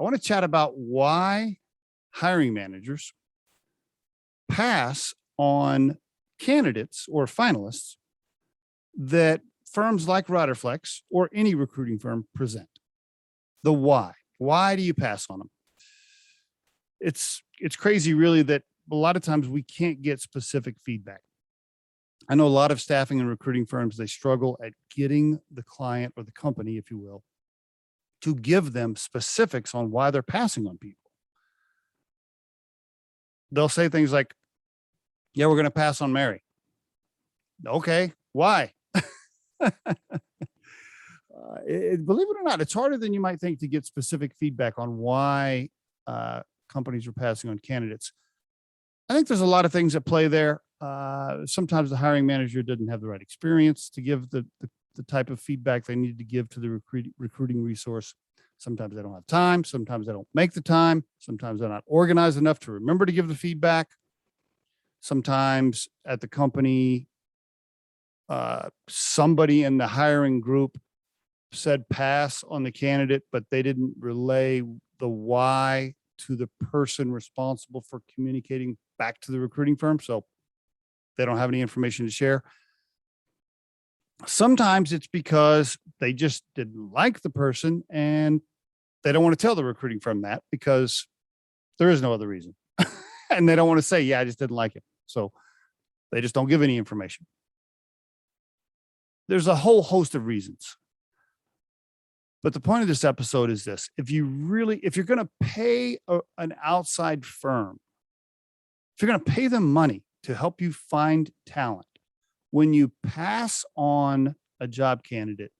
I want to chat about why hiring managers pass on candidates or finalists that firms like Riderflex or any recruiting firm present. The why. Why do you pass on them? It's crazy, really, that a lot of times we can't get specific feedback. I know a lot of staffing and recruiting firms, they struggle at getting the client or the company, if you will, to give them specifics on why they're passing on people. They'll say things like, yeah, we're going to pass on Mary. Okay, why? Believe it or not, it's harder than you might think to get specific feedback on why companies are passing on candidates. I think there's a lot of things at play there. Sometimes the hiring manager didn't have the right experience to give the type of feedback they need to give to the recruiting resource. Sometimes they don't have time. Sometimes they don't make the time. Sometimes they're not organized enough to remember to give the feedback. Sometimes at the company, somebody in the hiring group said pass on the candidate, but they didn't relay the why to the person responsible for communicating back to the recruiting firm. So they don't have any information to share. Sometimes it's because they just didn't like the person and they don't want to tell the recruiting firm that because there is no other reason. And they don't want to say, yeah, I just didn't like it. So they just don't give any information. There's a whole host of reasons. But the point of this episode is this: if you're going to pay an outside firm, if you're going to pay them money to help you find talent, when you pass on a job candidate,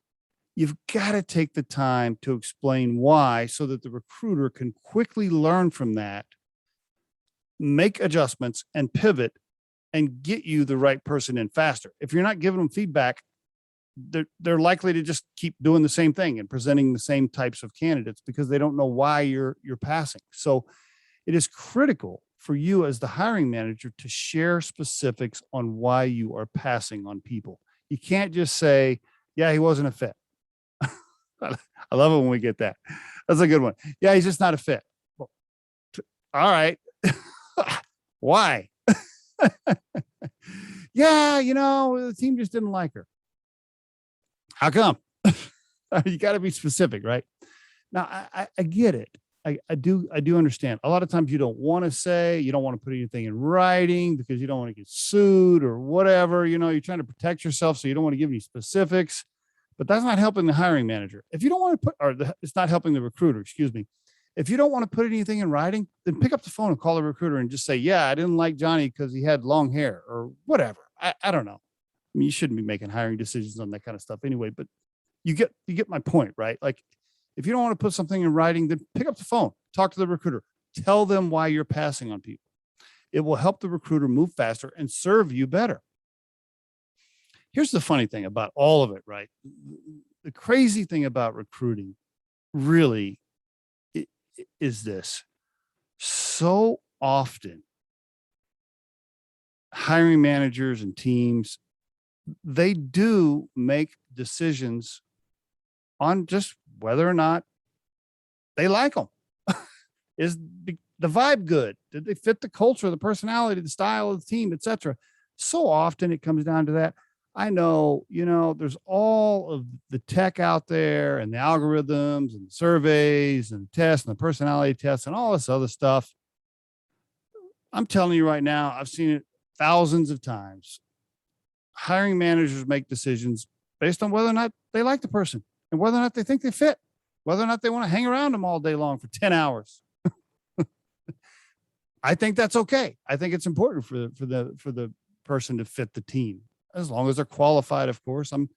you've got to take the time to explain why so that the recruiter can quickly learn from that, make adjustments and pivot and get you the right person in faster. If you're not giving them feedback, they're likely to just keep doing the same thing and presenting the same types of candidates because they don't know why you're passing. So it is critical for you as the hiring manager to share specifics on why you are passing on people. You can't just say, yeah, he wasn't a fit. I love it when we get that. That's a good one. Yeah, he's just not a fit. Well, all right. Why? Yeah, the team just didn't like her. How come? You got to be specific, right? Now, I get it. I do understand. A lot of times you don't want to say, you don't want to put anything in writing because you don't want to get sued or whatever. You're trying to protect yourself, so you don't want to give any specifics. But that's not helping the hiring manager. If you don't want to it's not helping the recruiter, excuse me. If you don't want to put anything in writing, then pick up the phone and call the recruiter and just say, yeah, I didn't like Johnny because he had long hair or whatever. I don't know. I mean, you shouldn't be making hiring decisions on that kind of stuff anyway, but you get my point, right? Like, if you don't want to put something in writing, then pick up the phone, talk to the recruiter, tell them why you're passing on people. It will help the recruiter move faster and serve you better. Here's the funny thing about all of it, right? The crazy thing about recruiting really is this. So often, hiring managers and teams, they do make decisions on just whether or not they like them. Is the vibe good? Did they fit the culture, the personality, the style of the team, etc.? So often it comes down to that. I know, there's all of the tech out there and the algorithms and the surveys and the tests and the personality tests and all this other stuff. I'm telling you right now, I've seen it thousands of times. Hiring managers make decisions based on whether or not they like the person and whether or not they think they fit, whether or not they want to hang around them all day long for 10 hours. I think that's okay. I think it's important for the person to fit the team, as long as they're qualified, of course. I'm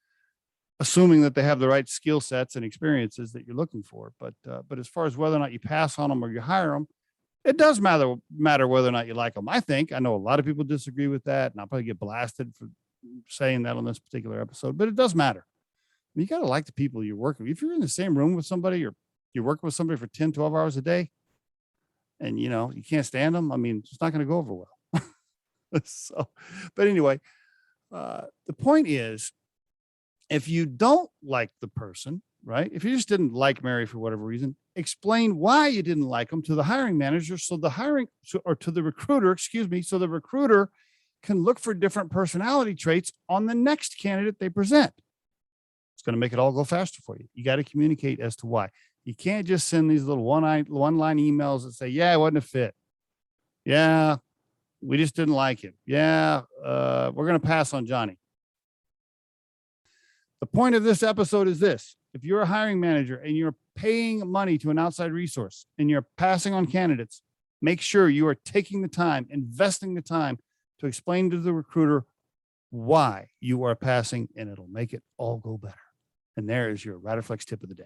assuming that they have the right skill sets and experiences that you're looking for. But as far as whether or not you pass on them or you hire them, it does matter whether or not you like them. I know a lot of people disagree with that, and I'll probably get blasted for saying that on this particular episode, but it does matter. I mean, you got to like the people you're working with. If you're in the same room with somebody or you're working with somebody for 10, 12 hours a day and, you can't stand them, I mean, it's not going to go over well. So, but anyway, the point is, If you don't like the person, right? If you just didn't like Mary for whatever reason, explain why you didn't like them to the hiring manager, or to the recruiter, excuse me, so the recruiter can look for different personality traits on the next candidate they present. It's going to make it all go faster for you. You got to communicate as to why. You can't just send these little one line emails that say, yeah, it wasn't a fit. Yeah, we just didn't like him. Yeah, we're going to pass on Johnny. The point of this episode is this: if you're a hiring manager and you're paying money to an outside resource and you're passing on candidates, make sure you are taking the time, investing the time to explain to the recruiter why you are passing, and it'll make it all go better. And there is your Riderflex tip of the day.